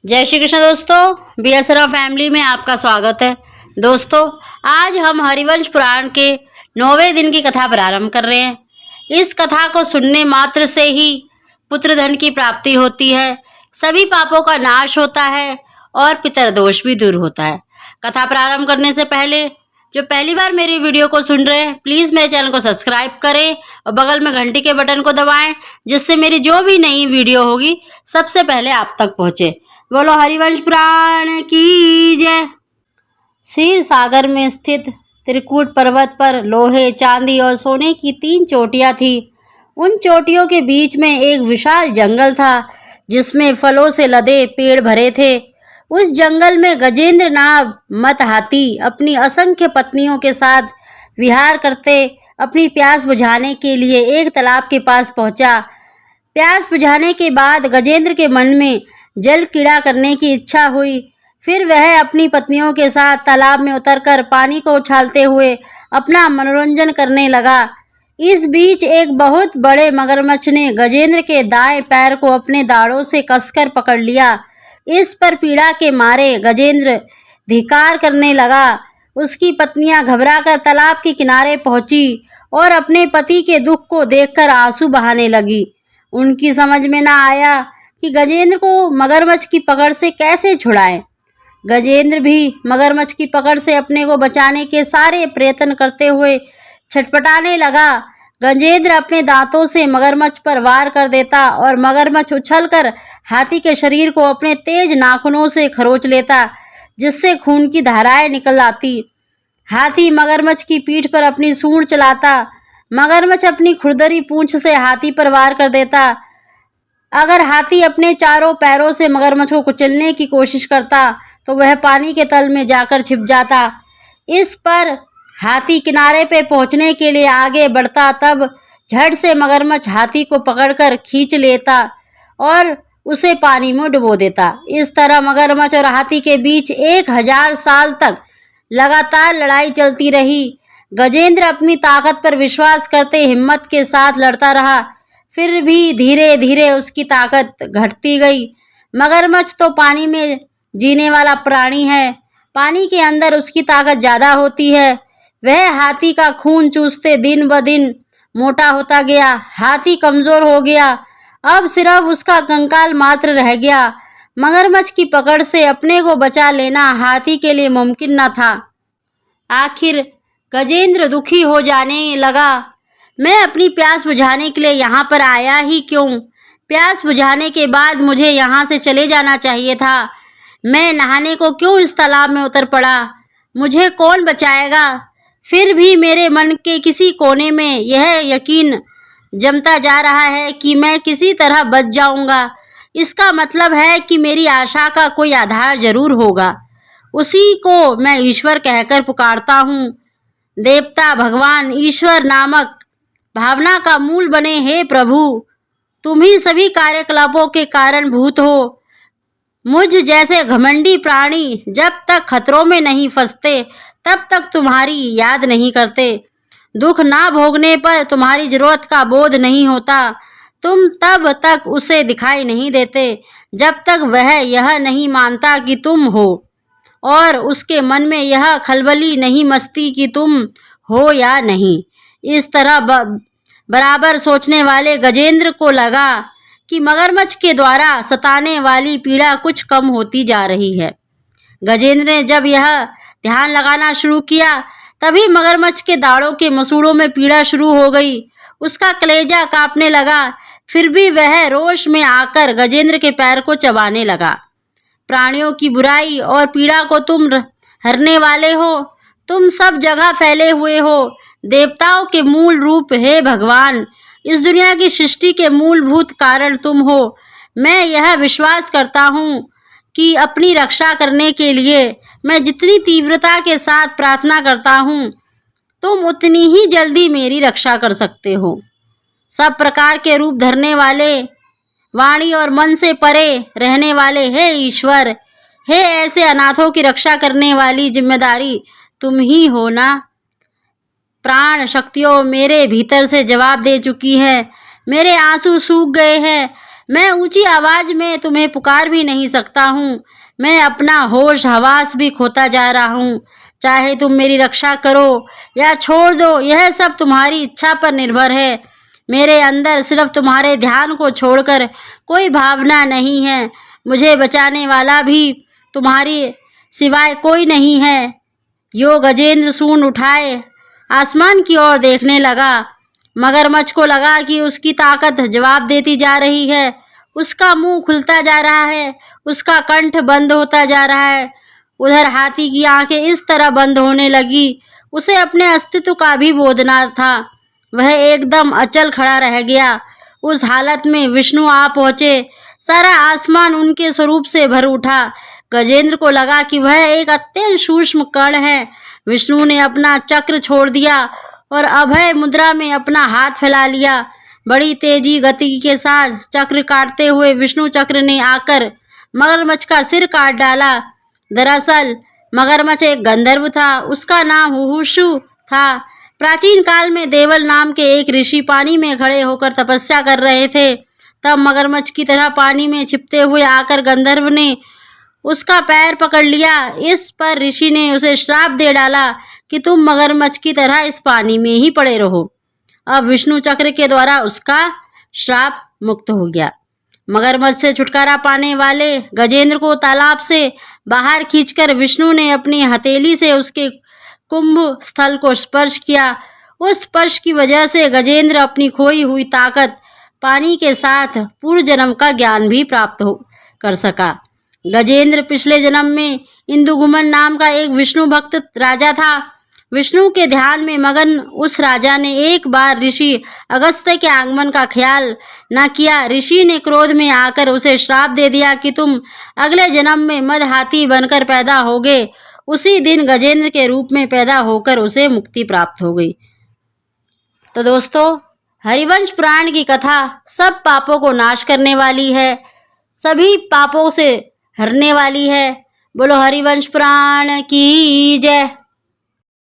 जय श्री कृष्ण दोस्तों, BSR family में आपका स्वागत है। दोस्तों, आज हम हरिवंश पुराण के 9वें दिन की कथा प्रारंभ कर रहे हैं। इस कथा को सुनने मात्र से ही पुत्र धन की प्राप्ति होती है, सभी पापों का नाश होता है और पितरदोष भी दूर होता है। कथा प्रारंभ करने से पहले जो पहली बार मेरी वीडियो को सुन रहे हैं, प्लीज़ मेरे चैनल को सब्सक्राइब करें और बगल में घंटी के बटन को दबाएं, जिससे मेरी जो भी नई वीडियो होगी सबसे पहले आप तक पहुंचे। बोलो हरिवंश पुराण की जय। क्षीर सागर में स्थित त्रिकूट पर्वत पर लोहे, चांदी और सोने की 3 चोटियां थी। उन चोटियों के बीच में एक विशाल जंगल था, जिसमें फलों से लदे पेड़ भरे थे। उस जंगल में गजेंद्र नाम मत हाथी अपनी असंख्य पत्नियों के साथ विहार करते अपनी प्यास बुझाने के लिए एक तालाब के पास पहुंचा। प्यास बुझाने के बाद गजेंद्र के मन में जल क्रीड़ा करने की इच्छा हुई। फिर वह अपनी पत्नियों के साथ तालाब में उतरकर पानी को उछालते हुए अपना मनोरंजन करने लगा। इस बीच एक बहुत बड़े मगरमच्छ ने गजेंद्र के दाएं पैर को अपने दाढ़ों से कसकर पकड़ लिया। इस पर पीड़ा के मारे गजेंद्र धिक्कार करने लगा। उसकी पत्नियां घबराकर तालाब के किनारे पहुंची और अपने पति के दुख को देखकर आंसू बहाने लगी। उनकी समझ में न आया कि गजेंद्र को मगरमच्छ की पकड़ से कैसे छुड़ाएं। गजेंद्र भी मगरमच्छ की पकड़ से अपने को बचाने के सारे प्रयत्न करते हुए छटपटाने लगा। गजेंद्र अपने दांतों से मगरमच्छ पर वार कर देता और मगरमच्छ उछलकर हाथी के शरीर को अपने तेज नाखूनों से खरोंच लेता, जिससे खून की धाराएं निकल आती। हाथी मगरमच्छ की पीठ पर अपनी सूंड चलाता। मगरमच्छ अपनी खुरदरी पूंछ से हाथी पर वार कर देता। अगर हाथी अपने चारों पैरों से मगरमच्छ को कुचलने की कोशिश करता तो वह पानी के तल में जाकर छिप जाता। इस पर हाथी किनारे पे पहुंचने के लिए आगे बढ़ता, तब झट से मगरमच्छ हाथी को पकड़कर खींच लेता और उसे पानी में डुबो देता। इस तरह मगरमच्छ और हाथी के बीच 1000 साल तक लगातार लड़ाई चलती रही। गजेंद्र अपनी ताकत पर विश्वास करते हिम्मत के साथ लड़ता रहा, फिर भी धीरे धीरे उसकी ताकत घटती गई। मगरमच्छ तो पानी में जीने वाला प्राणी है, पानी के अंदर उसकी ताकत ज़्यादा होती है। वह हाथी का खून चूसते दिन ब दिन मोटा होता गया। हाथी कमज़ोर हो गया, अब सिर्फ उसका कंकाल मात्र रह गया। मगरमच्छ की पकड़ से अपने को बचा लेना हाथी के लिए मुमकिन न था। आखिर गजेंद्र दुखी हो जाने लगा। मैं अपनी प्यास बुझाने के लिए यहाँ पर आया ही क्यों? प्यास बुझाने के बाद मुझे यहाँ से चले जाना चाहिए था। मैं नहाने को क्यों इस तालाब में उतर पड़ा? मुझे कौन बचाएगा? फिर भी मेरे मन के किसी कोने में यह यकीन जमता जा रहा है कि मैं किसी तरह बच जाऊंगा। इसका मतलब है कि मेरी आशा का कोई आधार जरूर होगा। उसी को मैं ईश्वर कहकर पुकारता हूँ। देवता, भगवान, ईश्वर नामक भावना का मूल बने हे प्रभु, तुम ही सभी कार्यकलापों के कारणभूत हो। मुझ जैसे घमंडी प्राणी जब तक खतरों में नहीं फंसते तब तक तुम्हारी याद नहीं करते। दुख ना भोगने पर तुम्हारी जरूरत का बोध नहीं होता। तुम तब तक उसे दिखाई नहीं देते जब तक वह यह नहीं मानता कि तुम हो, और उसके मन में यह खलबली नहीं मचती कि तुम हो या नहीं। इस तरह बराबर सोचने वाले गजेंद्र को लगा कि मगरमच्छ के द्वारा सताने वाली पीड़ा कुछ कम होती जा रही है। गजेंद्र ने जब यह ध्यान लगाना शुरू किया, तभी मगरमच्छ के दाढ़ों के मसूड़ों में पीड़ा शुरू हो गई। उसका कलेजा कांपने लगा। फिर भी वह रोष में आकर गजेंद्र के पैर को चबाने लगा। प्राणियों की बुराई और पीड़ा को तुम हरने वाले हो। तुम सब जगह फैले हुए हो। देवताओं के मूल रूप हे भगवान, इस दुनिया की सृष्टि के मूलभूत कारण तुम हो। मैं यह विश्वास करता हूँ कि अपनी रक्षा करने के लिए मैं जितनी तीव्रता के साथ प्रार्थना करता हूँ, तुम उतनी ही जल्दी मेरी रक्षा कर सकते हो। सब प्रकार के रूप धरने वाले, वाणी और मन से परे रहने वाले हे ईश्वर, हे ऐसे अनाथों की रक्षा करने वाली जिम्मेदारी तुम ही हो ना। प्राण शक्तियों मेरे भीतर से जवाब दे चुकी है। मेरे आंसू सूख गए हैं। मैं ऊंची आवाज में तुम्हें पुकार भी नहीं सकता हूँ। मैं अपना होश हवास भी खोता जा रहा हूँ। चाहे तुम मेरी रक्षा करो या छोड़ दो, यह सब तुम्हारी इच्छा पर निर्भर है। मेरे अंदर सिर्फ तुम्हारे ध्यान को छोड़कर कोई भावना नहीं है। मुझे बचाने वाला भी तुम्हारी सिवाय कोई नहीं है। यो गजेंद्र सूंड उठाए आसमान की ओर देखने लगा। मगरमच्छ को लगा कि उसकी ताकत जवाब देती जा रही है। उसका मुंह खुलता जा रहा है, उसका कंठ बंद होता जा रहा है। उधर हाथी की आंखें इस तरह बंद होने लगी, उसे अपने अस्तित्व का भी बोध न था। वह एकदम अचल खड़ा रह गया। उस हालत में विष्णु आ पहुंचे। सारा आसमान उनके स्वरूप से भर उठा। गजेंद्र को लगा कि वह एक अत्यंत सूक्ष्म कण है। विष्णु ने अपना चक्र छोड़ दिया और अभय मुद्रा में अपना हाथ फैला लिया। बड़ी तेजी गति के साथ चक्र काटते हुए विष्णु चक्र ने आकर मगरमच्छ का सिर काट डाला। दरअसल मगरमच्छ एक गंधर्व था, उसका नाम हुहुशु था। प्राचीन काल में देवल नाम के एक ऋषि पानी में खड़े होकर तपस्या कर रहे थे। तब मगरमच्छ की तरह पानी में छिपते हुए आकर गंधर्व ने उसका पैर पकड़ लिया। इस पर ऋषि ने उसे श्राप दे डाला कि तुम मगरमच्छ की तरह इस पानी में ही पड़े रहो। अब विष्णु चक्र के द्वारा उसका श्राप मुक्त हो गया। मगरमच्छ से छुटकारा पाने वाले गजेंद्र को तालाब से बाहर खींचकर विष्णु ने अपनी हथेली से उसके कुंभ स्थल को स्पर्श किया। उस स्पर्श की वजह से गजेंद्र अपनी खोई हुई ताकत, पानी के साथ पूर्व जन्म का ज्ञान भी प्राप्त कर सका। गजेंद्र पिछले जन्म में इंदुगुमन नाम का एक विष्णु भक्त राजा था। विष्णु के ध्यान में मगन उस राजा ने एक बार ऋषि अगस्त्य के आगमन का ख्याल न किया। ऋषि ने क्रोध में आकर उसे श्राप दे दिया कि तुम अगले जन्म में मद हाथी बनकर पैदा होगे। उसी दिन गजेंद्र के रूप में पैदा होकर उसे मुक्ति प्राप्त हो गई। तो दोस्तों, हरिवंश पुराण की कथा सब पापों को नाश करने वाली है, सभी पापों से हरने वाली है। बोलो हरिवंश पुराण की जय।